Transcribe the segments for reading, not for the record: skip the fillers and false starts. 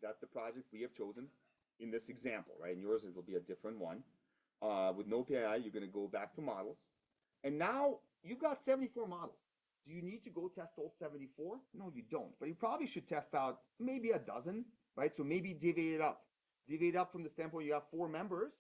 That's the project we have chosen in this example, right? In yours, it'll be a different one. With no PII, you're going to go back to models. And now you've got 74 models. Do you need to go test all 74? No, you don't. But you probably should test out maybe a dozen, right? So maybe divvy it up. Divvy it up from the standpoint you have 4 members.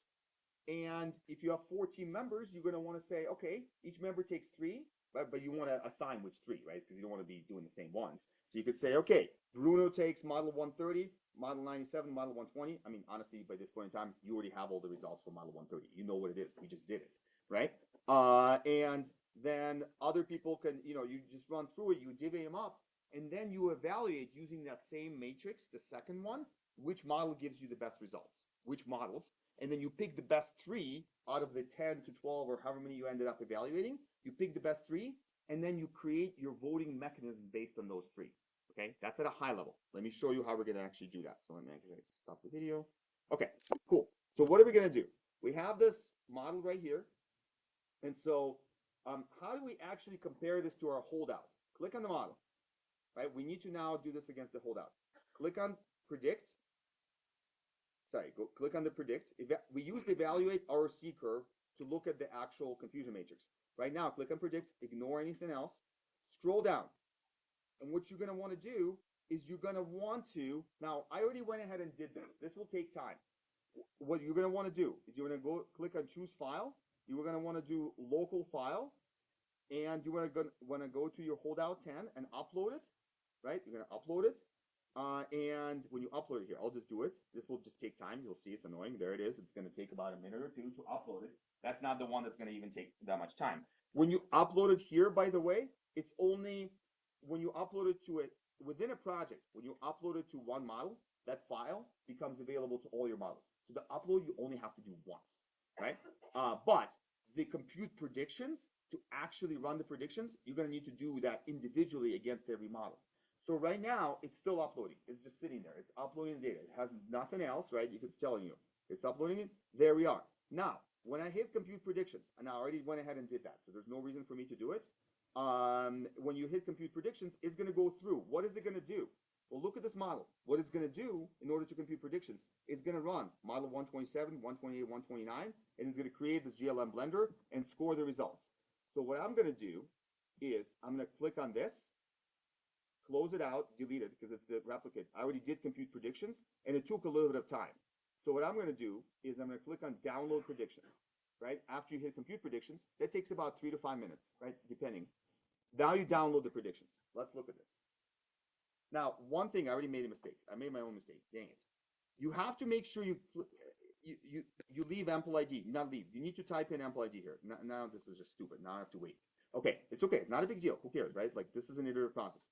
And if you have 4 team members, you're going to want to say, okay, each member takes 3, but you want to assign which 3, right? Because you don't want to be doing the same ones. So you could say, okay, Bruno takes model 130, model 97, model 120. I mean, honestly, by this point in time, you already have all the results for model 130. You know what it is. We just did it, right? And then other people can, you just run through it, you divvy them up, and then you evaluate using that same matrix, the second one, which model gives you the best results, which models, and then you pick the best 3 out of the 10 to 12 or however many you ended up evaluating. You pick the best 3, and then you create your voting mechanism based on those 3. Okay, that's at a high level. Let me show you how we're going to actually do that. So let me actually stop the video. Okay, cool. So what are we going to do? We have this model right here. And so how do we actually compare this to our holdout? Click on the model, right? We need to now do this against the holdout. Click on predict. Sorry, click on the predict. We use the evaluate ROC curve to look at the actual confusion matrix. Right now, click on predict, ignore anything else. Scroll down. And what you're going to want to do is you're going to want to, now I already went ahead and did this. This will take time. What you're going to want to do is you're going to go click on choose file. You're going to want to do local file. And you want to go to your holdout 10 and upload it, right? You're going to upload it. And when you upload it here, I'll just do it. This will just take time. You'll see it's annoying. There it is. It's going to take about a minute or 2 to upload it. That's not the one that's going to even take that much time. When you upload it here, by the way, it's only when you upload it to it within a project, when you upload it to one model, that file becomes available to all your models. So the upload you only have to do once, right? But the compute predictions, to actually run the predictions, you're going to need to do that individually against every model. So right now, it's still uploading. It's just sitting there. It's uploading the data. It has nothing else, right? It's telling you. It's uploading it. There we are. Now, when I hit compute predictions, and I already went ahead and did that, so there's no reason for me to do it. When you hit compute predictions, it's going to go through. What is it going to do? Well, look at this model. What it's going to do in order to compute predictions, it's going to run model 127, 128, 129, and it's going to create this GLM blender and score the results. So what I'm going to do is I'm going to click on this, close it out, delete it because it's the replicate. I already did compute predictions, and it took a little bit of time. So what I'm going to do is I'm going to click on download predictions, right? After you hit compute predictions, that takes about 3 to 5 minutes, right? Depending. Now you download the predictions. Let's look at this. Now, one thing, I already made a mistake. I made my own mistake. Dang it. You have to make sure you leave Ample ID. Not leave. You need to type in Ample ID here. Now this is just stupid. Now I have to wait. Okay, it's okay. Not a big deal. Who cares, right? Like, this is an iterative process.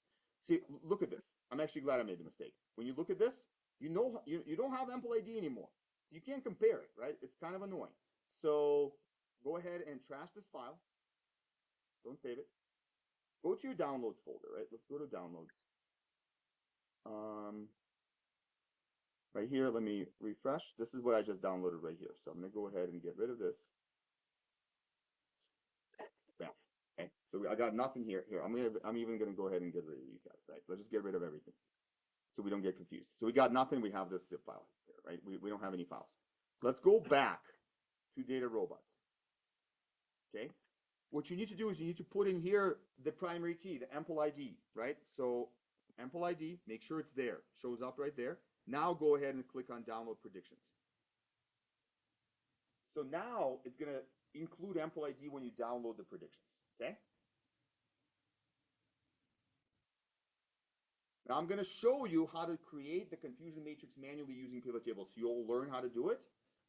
See, look at this. I'm actually glad I made the mistake. When you look at this, you know you don't have Ample ID anymore. You can't compare it, right? It's kind of annoying. So go ahead and trash this file. Don't save it. Go to your downloads folder, right? Let's go to downloads. Right here, let me refresh. This is what I just downloaded right here. So I'm going to go ahead and get rid of this. Bam. Okay. So I got nothing here. I'm even going to go ahead and get rid of these guys, right? Let's just get rid of everything so we don't get confused. So we got nothing. We have this zip file here, right? We don't have any files. Let's go back to Data Robot. Okay. What you need to do is you need to put in here the primary key, the Ample ID, right? So Ample ID, make sure it's there. Shows up right there. Now go ahead and click on download predictions. So now it's going to include Ample ID when you download the predictions, okay? Now I'm going to show you how to create the confusion matrix manually using pivot tables. So you'll learn how to do it,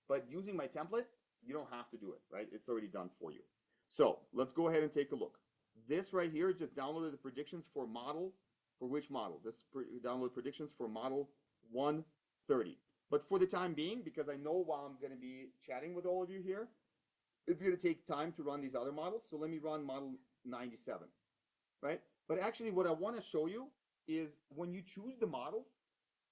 but using my template, you don't have to do it, right? It's already done for you. So let's go ahead and take a look. This right here just downloaded the predictions for model. For which model? This download predictions for model 130. But for the time being, because I know while I'm going to be chatting with all of you here, it's going to take time to run these other models. So let me run model 97, right? But actually what I want to show you is when you choose the models,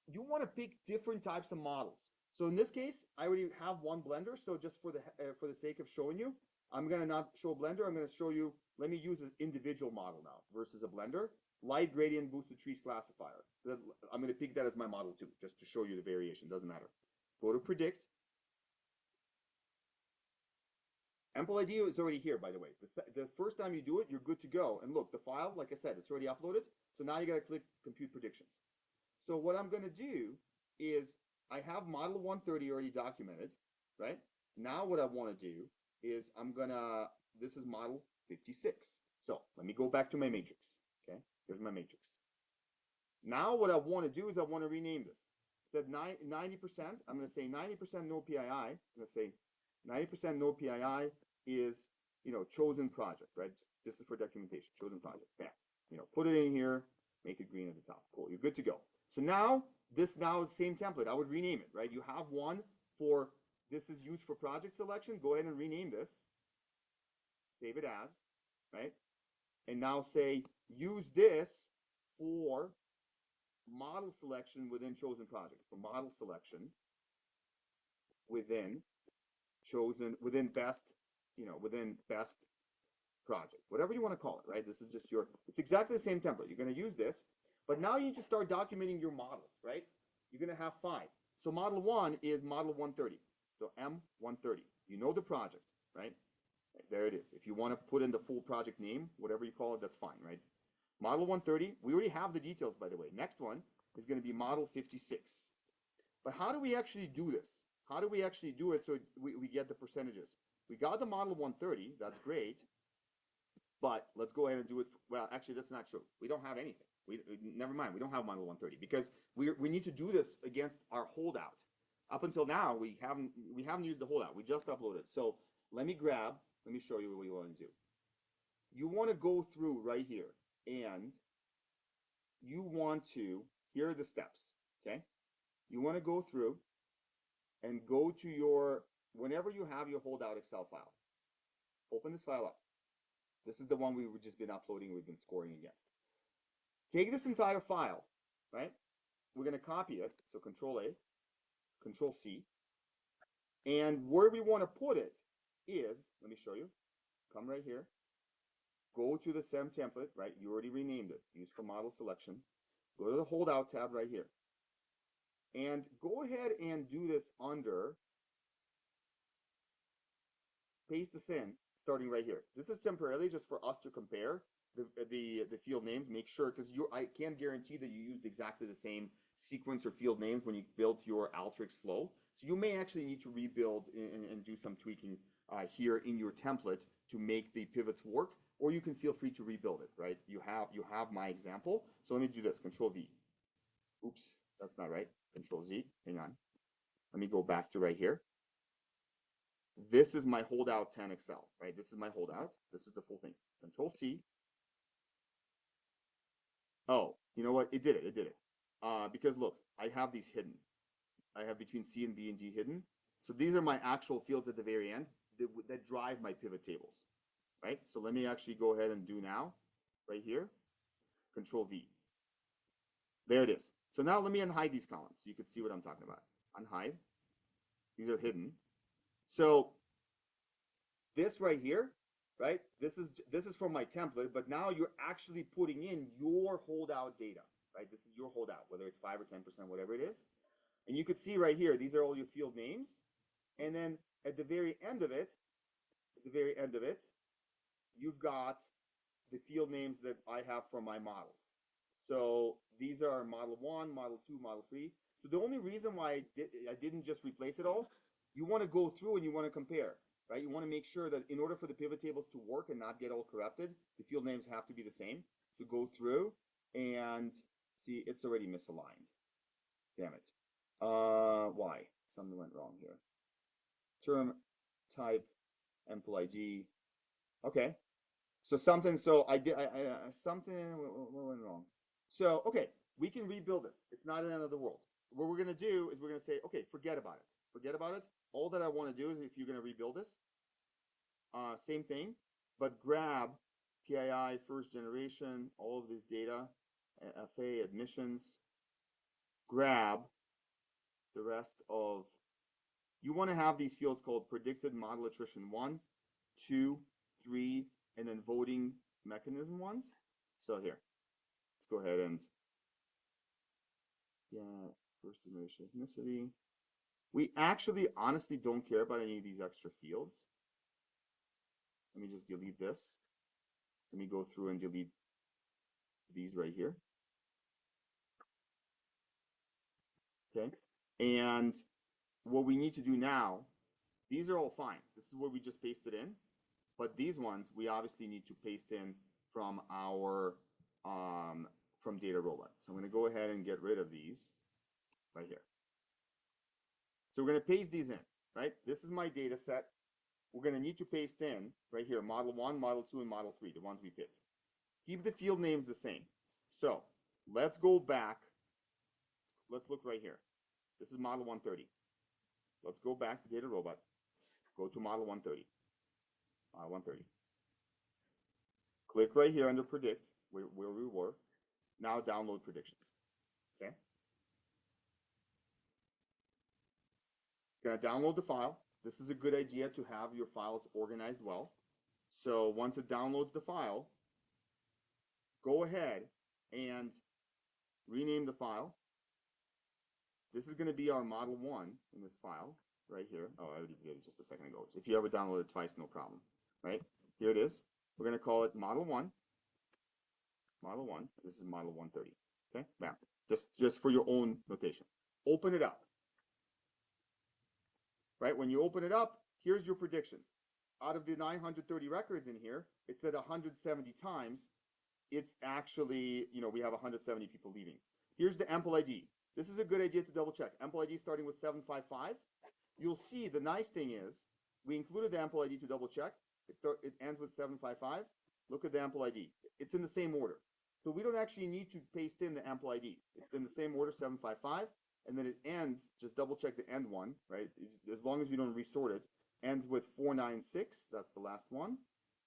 you want to pick different types of models. So in this case, I already have one blender. So just for the sake of showing you, I'm going to not show a blender. I'm going to show you, let me use an individual model now versus a blender. light gradient boosted trees classifier. So that, I'm going to pick that as my model too, just to show you the variation. Doesn't matter. Go to predict. Ample ID is already here, by the way. The first time you do it, you're good to go. And look, the file, like I said, it's already uploaded. So now you got to click compute predictions. So what I'm going to do is I have model 130 already documented, right? Now what I want to do is this is model 56. So let me go back to my matrix, okay? Here's my matrix. Now what I want to do is I want to rename this. It said 90%, I'm going to say 90% no PII. I'm going to say 90% no PII is, chosen project, right? This is for documentation, chosen project. Bam. Put it in here, make it green at the top. Cool, you're good to go. So now, this is the same template. I would rename it, right? You have one for, this is used for project selection. Go ahead and rename this. Save it as, right? And now say, use this for model selection within chosen project. For model selection within chosen, within best project, whatever you want to call it, right? This is just it's exactly the same template. You're going to use this, but now you need to start documenting your models, right? You're going to have 5. So model 1 is model 130. So M130. You know the project, right? There it is. If you want to put in the full project name, whatever you call it, that's fine, right? Model 130, we already have the details, by the way. Next one is going to be model 56. But how do we actually do this? How do we actually do it so we get the percentages? We got the model 130, that's great. But let's go ahead and do it. Well, actually, that's not true. We don't have anything. Never mind. We don't have model 130 because we need to do this against our holdout. Up until now, we haven't used the holdout. We just uploaded. So let me show you what you want to do. You want to go through right here, and you want to. Here are the steps. Okay. You want to go through and go to your whenever you have your holdout Excel file. Open this file up. This is the one we've just been uploading, we've been scoring against. Take this entire file, right? We're going to copy it, so Control A, Control C. And where we want to put it is, let me show you. Come right here. Go to the SEM template, right? You already renamed it. Use for model selection. Go to the holdout tab right here. And go ahead and do this under, paste this in, starting right here. This is temporarily just for us to compare the field names. Make sure, because I can't guarantee that you used exactly the same sequence or field names when you built your Alteryx flow. So you may actually need to rebuild and do some tweaking here in your template to make the pivots work, or you can feel free to rebuild it, right? You have my example. So let me do this, Control V. Oops, that's not right. Control Z, hang on. Let me go back to right here. This is my holdout 10 Excel, right? This is my holdout. This is the full thing. Control C. Oh, you know what? It did it. Because look, I have these hidden. I have between C and B and D hidden. So these are my actual fields at the very end that drive my pivot tables, right? So let me actually go ahead and do now, right here, Control V. There it is. So now let me unhide these columns so you can see what I'm talking about. Unhide. These are hidden. So this right here, right? This is from my template, but now you're actually putting in your holdout data, right? This is your holdout, whether it's 5 or 10%, whatever it is. And you could see right here, these are all your field names. And then at the very end of it, you've got the field names that I have for my models. So these are model 1, model 2, model 3. So the only reason why I didn't just replace it all, you want to go through and you want to compare, right? You want to make sure that in order for the pivot tables to work and not get all corrupted, the field names have to be the same. So go through and see, it's already misaligned. Damn it. Why? Something went wrong here. Term, type, ample ID. Okay. So something, something went wrong. So, okay, we can rebuild this. It's not the end of the world. What we're going to do is we're going to say, okay, forget about it. Forget about it. All that I want to do is if you're going to rebuild this, same thing, but grab PII, first generation, all of this data, FA, admissions, grab the rest of, you want to have these fields called predicted model attrition 1, 2, 3, and then voting mechanism ones. So here. let's go ahead and, yeah, first generation ethnicity. We actually honestly don't care about any of these extra fields. Let me just delete this. Let me go through and delete these right here. Okay. And what we need to do now, these are all fine. This is what we just pasted in. But these ones, we obviously need to paste in from our, from DataRobot. So I'm going to go ahead and get rid of these right here. So we're going to paste these in, right? This is my data set. We're going to need to paste in right here, model 1, model 2, and model 3, the ones we picked. Keep the field names the same. So let's go back. Let's look right here. This is model 130. Let's go back to DataRobot. Go to model 130. Model 130. Click right here under predict, where we were. Now download predictions. Okay. Gonna download the file. This is a good idea to have your files organized well. So once it downloads the file, go ahead and rename the file. This is going to be our model 1 in this file right here. Oh, I already did it just a second ago. If you ever download it twice, no problem. Right? Here it is. We're going to call it model 1. Model 1. This is model 130. Okay? Bam. Just for your own notation. Open it up. Right? When you open it up, here's your predictions. Out of the 930 records in here, it said 170 times. It's actually, we have 170 people leaving. Here's the EMPL ID. This is a good idea to double check. EMPL ID starting with 755. You'll see the nice thing is we included the EMPL ID to double check. It ends with 755. Look at the EMPL ID. It's in the same order. So we don't actually need to paste in the EMPL ID. It's in the same order, 755. And then it ends, just double check the end one, right? As long as you don't resort it, ends with 496. That's the last one.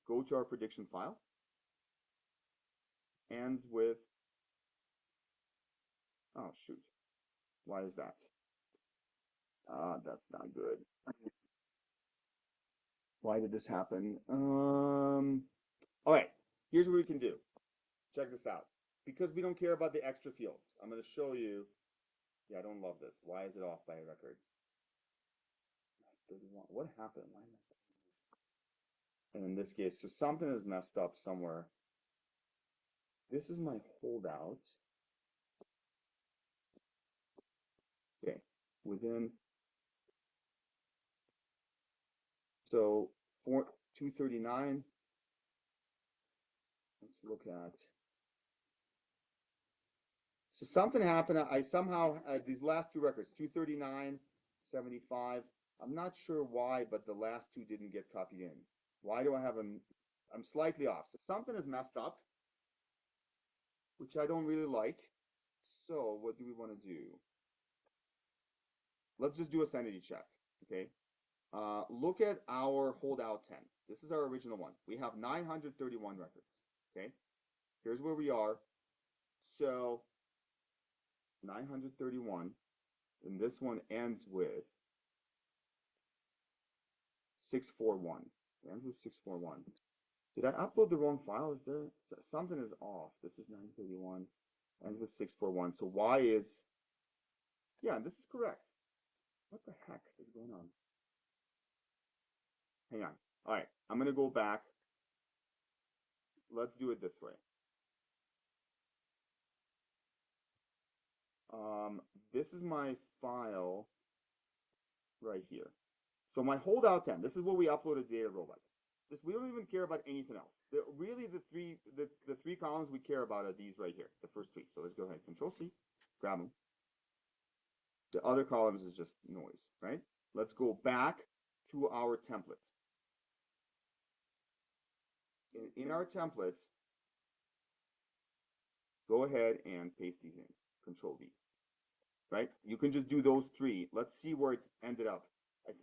Go to our prediction file. Ends with, oh shoot, why is that? That's not good. Why did this happen? All right, here's what we can do. Check this out. Because we don't care about the extra fields, I'm going to show you. Yeah, I don't love this. Why is it off by a record? 31. What happened? Why am I... And in this case, so something is messed up somewhere. This is my holdout. Okay, within. So 239. Let's look at. So something happened. I somehow these last two records, 239, 75. I'm not sure why, but the last two didn't get copied in. Why do I have them? I'm slightly off. So something is messed up, which I don't really like. So what do we want to do? Let's just do a sanity check, okay? Look at our holdout 10. This is our original one. We have 931 records, okay? Here's where we are. So 931, and this one ends with 641. It ends with 641. Did I upload the wrong file? Is there something is off? This is 931, ends with 641. So Y is, yeah, this is correct. What the heck is going on? Hang on. All right, I'm going to go back. Let's do it this way. This is my file right here. So my holdout 10, this is what we uploaded to DataRobot. Just we don't even care about anything else. Really the three columns we care about are these right here, the first three. So let's go ahead, Control C, grab them. The other columns is just noise, right? Let's go back to our template. In our template, go ahead and paste these in, Control V, right? You can just do those three. Let's see where it ended up.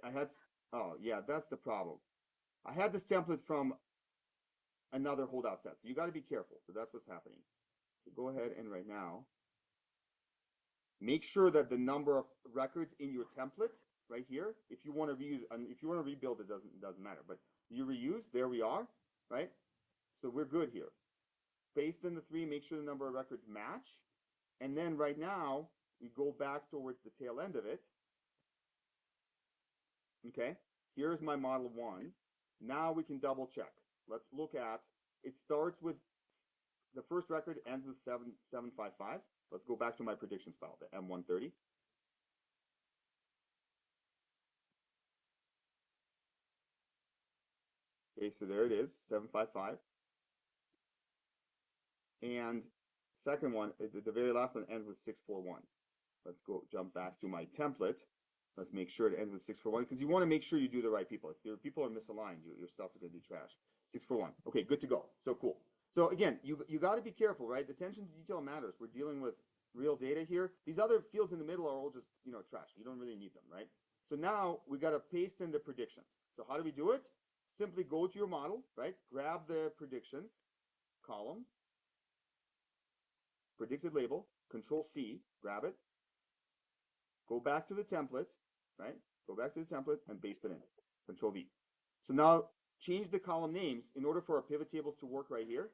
I had, oh yeah, that's the problem. I had this template from another holdout set, so you got to be careful. So that's what's happening. So go ahead and right now, make sure that the number of records in your template right here, if you want to reuse, if you want to rebuild, it doesn't matter. But you reuse, there we are, right? So we're good here. paste in the 3, make sure the number of records match. And then right now, we go back towards the tail end of it. Okay, here's my model 1. Now we can double check. Let's look at, it starts with, the first record ends with 7755. Let's go back to my predictions file, the M130. Okay, so there it is, 755. And second one, the very last one ends with 641. Let's go jump back to my template. Let's make sure it ends with 641 because you want to make sure you do the right people. If your people are misaligned, your stuff is going to be trash. 641. Okay, good to go. So cool. So again, you got to be careful, right? The attention to detail matters. We're dealing with real data here. These other fields in the middle are all just, trash. You don't really need them, right? So now we got to paste in the predictions. So how do we do it? Simply go to your model, right? Grab the predictions column, predicted label, Control C, grab it, go back to the template, right? Go back to the template and paste it in, Control V. So now change the column names in order for our pivot tables to work right here.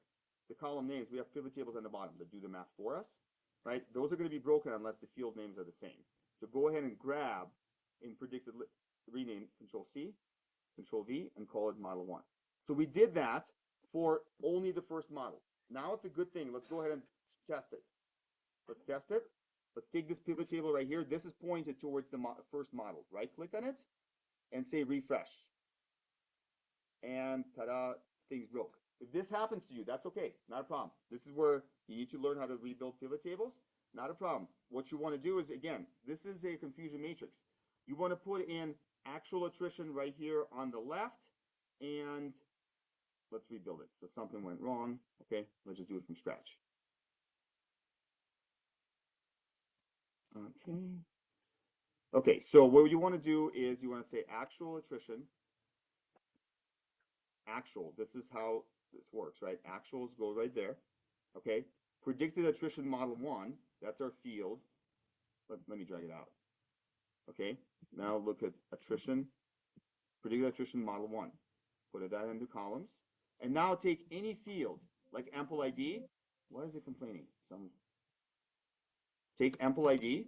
The column names, we have pivot tables on the bottom that do the math for us, right? Those are going to be broken unless the field names are the same. So go ahead and grab in predicted rename, Control C, Control V, and call it model 1. So we did that for only the first model. Now it's a good thing. Let's go ahead and test it. Let's test it. Let's take this pivot table right here. This is pointed towards the first model. Right click on it and say refresh. And ta-da, things broke. If this happens to you, that's okay. Not a problem. This is where you need to learn how to rebuild pivot tables. Not a problem. What you want to do is, again, this is a confusion matrix. You want to put in actual attrition right here on the left, and let's rebuild it. So something went wrong. Okay, let's just do it from scratch. Okay. Okay, so what you want to do is you want to say actual attrition. Actual, this is how this works, right? Actuals go right there. Okay. Predicted attrition model 1, that's our field. Let me drag it out. Okay. Now look at attrition, predicted attrition model 1. Put that into columns. And now take any field, like ample ID. Why is it complaining? Take ample ID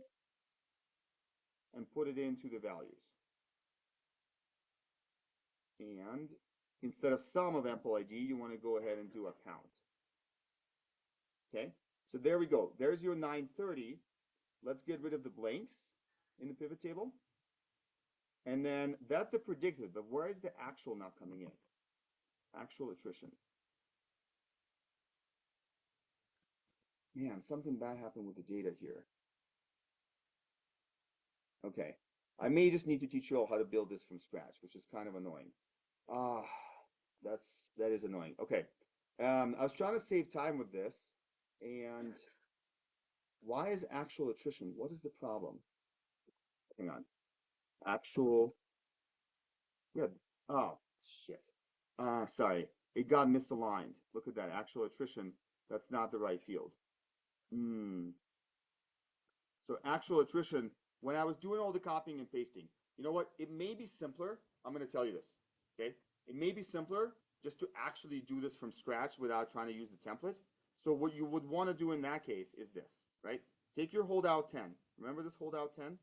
and put it into the values. And instead of sum of ample ID, you want to go ahead and do a count. Okay, so there we go. There's your 930. Let's get rid of the blanks in the pivot table. And then that's the predicted, but where is the actual not coming in? Actual attrition. Man, something bad happened with the data here. Okay, I may just need to teach you all how to build this from scratch, which is kind of annoying. That is annoying. Okay, I was trying to save time with this, and why is actual attrition? What is the problem? Hang on. Actual. Yeah. Oh shit. Sorry. It got misaligned. Look at that. Actual attrition. That's not the right field. So actual attrition. When I was doing all the copying and pasting, you know what? It may be simpler. I'm going to tell you this. Okay. It may be simpler just to actually do this from scratch without trying to use the template. So what you would want to do in that case is this, right? Take your holdout 10. Remember this holdout 10?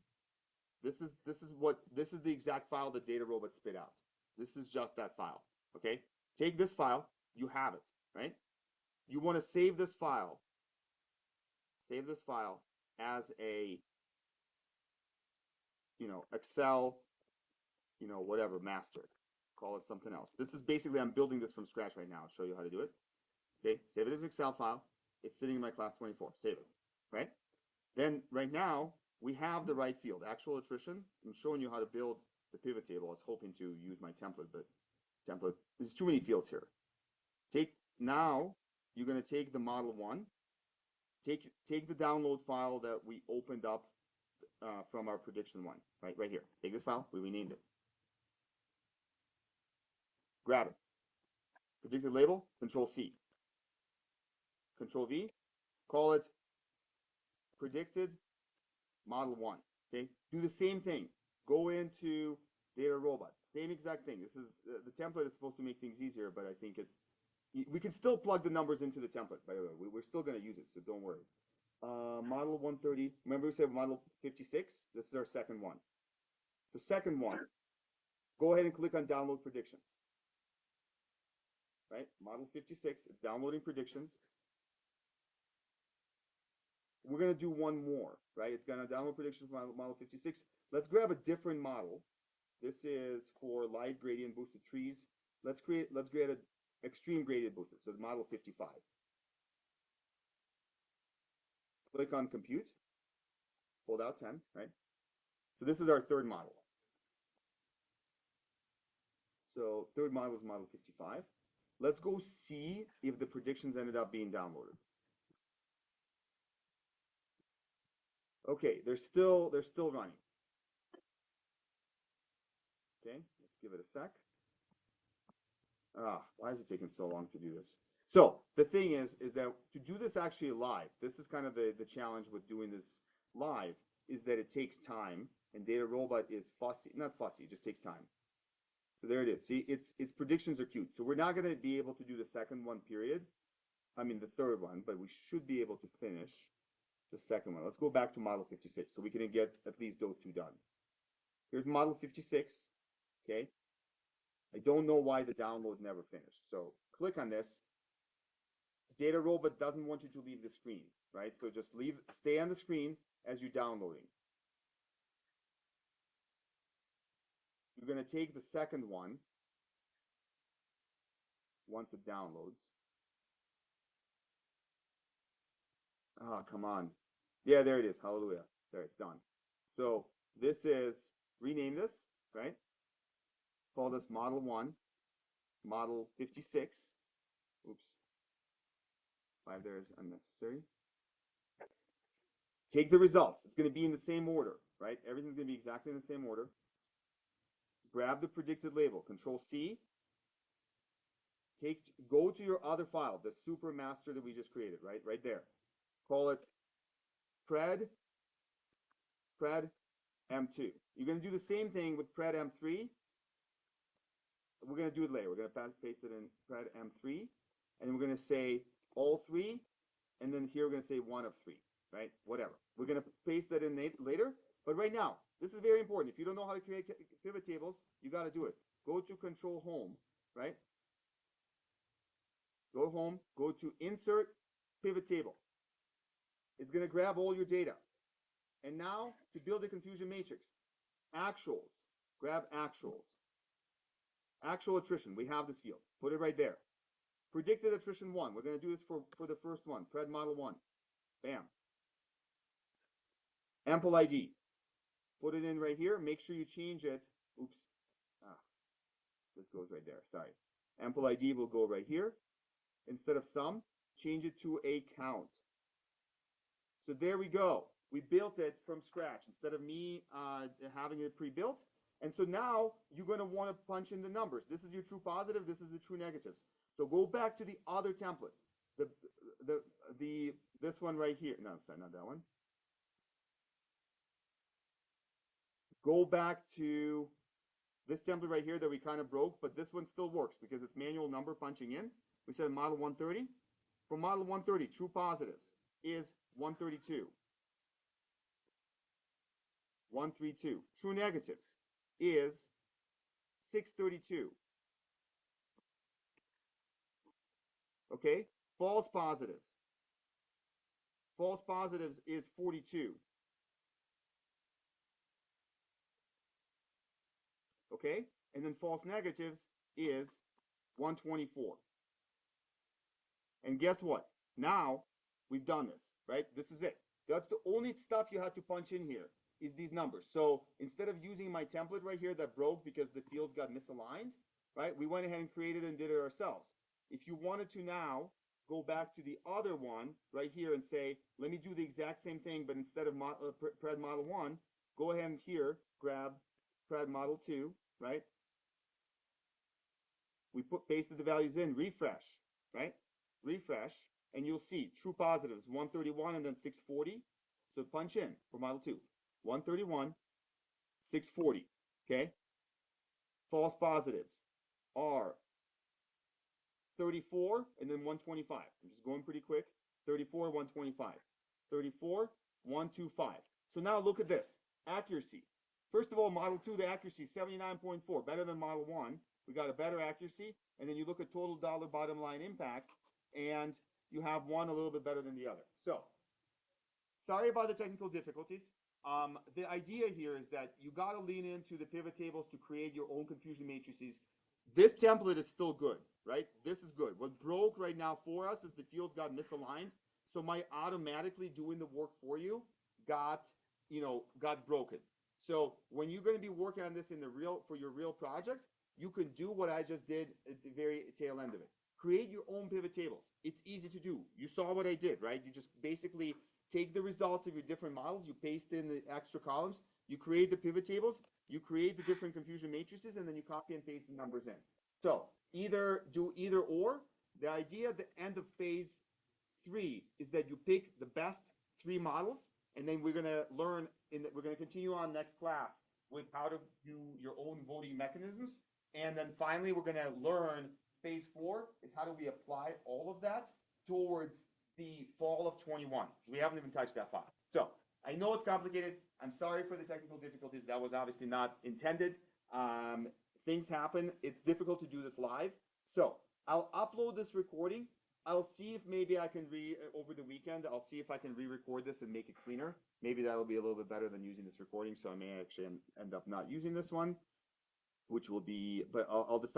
This is the exact file that DataRobot spit out. This is just that file. Okay? Take this file, you have it, right? You want to save this file. Save this file as a Excel, whatever, master. Call it something else. This is basically, I'm building this from scratch right now. I'll show you how to do it. Okay, save it as an Excel file. It's sitting in my class 24. Save it, right? Then right now, we have the right field, actual attrition. I'm showing you how to build the pivot table. I was hoping to use my template, but there's too many fields here. Now, you're going to take the model 1. Take the download file that we opened up from our prediction 1, right here. Take this file, we renamed it. Grab it. Predicted label, Control C. Control V, call it predicted model 1. Okay, do the same thing. Go into DataRobot. Same exact thing. This is the template is supposed to make things easier, but I think We can still plug the numbers into the template, by the way. We're still going to use it, so don't worry. Model 130, remember we said model 56? This is our second one. So second one, go ahead and click on download predictions. Right, model 56, it's downloading predictions. We're going to do one more, right? It's going to download predictions for model 56. Let's grab a different model. This is for light gradient boosted trees. Let's create an extreme gradient boosted, so the model 55. Click on compute, hold out 10, right? So this is our third model. So third model is model 55. Let's go see if the predictions ended up being downloaded. Okay, they're still running. Okay, let's give it a sec. Why is it taking so long to do this? So the thing is that to do this actually live, this is kind of the challenge with doing this live, is that it takes time, and Data Robot is fussy, not fussy, it just takes time. So there it is. See, its predictions are cute. So we're not going to be able to do the second one, period. I mean the third one, but we should be able to finish the second one. Let's go back to model 56 so we can get at least those two done. Here's model 56. Okay. I don't know why the download never finished. So click on this. Data Robot doesn't want you to leave the screen, right? So just stay on the screen as you're downloading. You're going to take the second one once it downloads. Come on. Yeah, there it is. Hallelujah. There, it's done. So this is, rename this, right? Call this model 1, model 56. Oops. 5 there is unnecessary. Take the results. It's going to be in the same order, right? Everything's going to be exactly in the same order. Grab the predicted label, Control C. Go to your other file, the super master that we just created, right there. Call it pred M2. You're going to do the same thing with pred M3. We're going to do it later. We're going to paste it in pred M3, and we're going to say all 3, and then here we're going to say 1 of 3, right? Whatever. We're going to paste that in later, but right now, this is very important. If you don't know how to create pivot tables, you got to do it. Go to Control Home, right? Go home, go to Insert Pivot Table. It's going to grab all your data. And now, to build a confusion matrix, actuals. Grab actuals. Actual attrition, we have this field. Put it right there. Predicted attrition 1. We're going to do this for the first one, pred model 1. Bam. Ample ID. Put it in right here. Make sure you change it. Oops. This goes right there. Sorry. Ample ID will go right here. Instead of sum, change it to a count. So there we go. We built it from scratch instead of me having it pre-built. And so now you're going to want to punch in the numbers. This is your true positive. This is the true negatives. So go back to the other template. This one right here. No, sorry, not that one. Go back to this template right here that we kind of broke, but this one still works because it's manual number punching in. We said model 130. For model 130, true positives is 132. 132. True negatives is 632. Okay? False positives. False positives is 42. Okay? And then false negatives is 124. And guess what? Now we've done this, right? This is it. That's the only stuff you had to punch in here is these numbers. So instead of using my template right here that broke because the fields got misaligned, right? We went ahead and created and did it ourselves. If you wanted to now go back to the other one right here and say, let me do the exact same thing, but instead of pred model 1, go ahead and here, grab pred model 2, right? We pasted the values in, refresh, right? Refresh, and you'll see true positives 131 and then 640. So punch in for model 2, 131, 640. Okay. False positives are 34, and then 125. I'm just going pretty quick. 34, 125. 34, 125. So now look at this. Accuracy. First of all, Model 2, the accuracy, 79.4, better than Model 1. We got a better accuracy. And then you look at total dollar bottom line impact, and you have one a little bit better than the other. So, sorry about the technical difficulties. The idea here is that you got to lean into the pivot tables to create your own confusion matrices. This template is still good, right? This is good. What broke right now for us is the fields got misaligned. So my automatically doing the work for you got broken. So when you're going to be working on this for your real project, you can do what I just did at the very tail end of it. Create your own pivot tables. It's easy to do. You saw what I did, right? You just basically take the results of your different models, you paste in the extra columns, you create the pivot tables, you create the different confusion matrices, and then you copy and paste the numbers in. So do either or. The idea at the end of phase 3 is that you pick the best 3 models, and then we're going to we're going to continue on next class with how to do your own voting mechanisms. And then finally, we're going to learn phase 4 is how do we apply all of that towards the fall of 21. We haven't even touched that far. So I know it's complicated. I'm sorry for the technical difficulties. That was obviously not intended. Things happen. It's difficult to do this live. So I'll upload this recording. I'll see if maybe I can over the weekend, I'll see if I can re-record this and make it cleaner. Maybe that'll be a little bit better than using this recording. So I may actually end up not using this one, which will be, but I'll decide.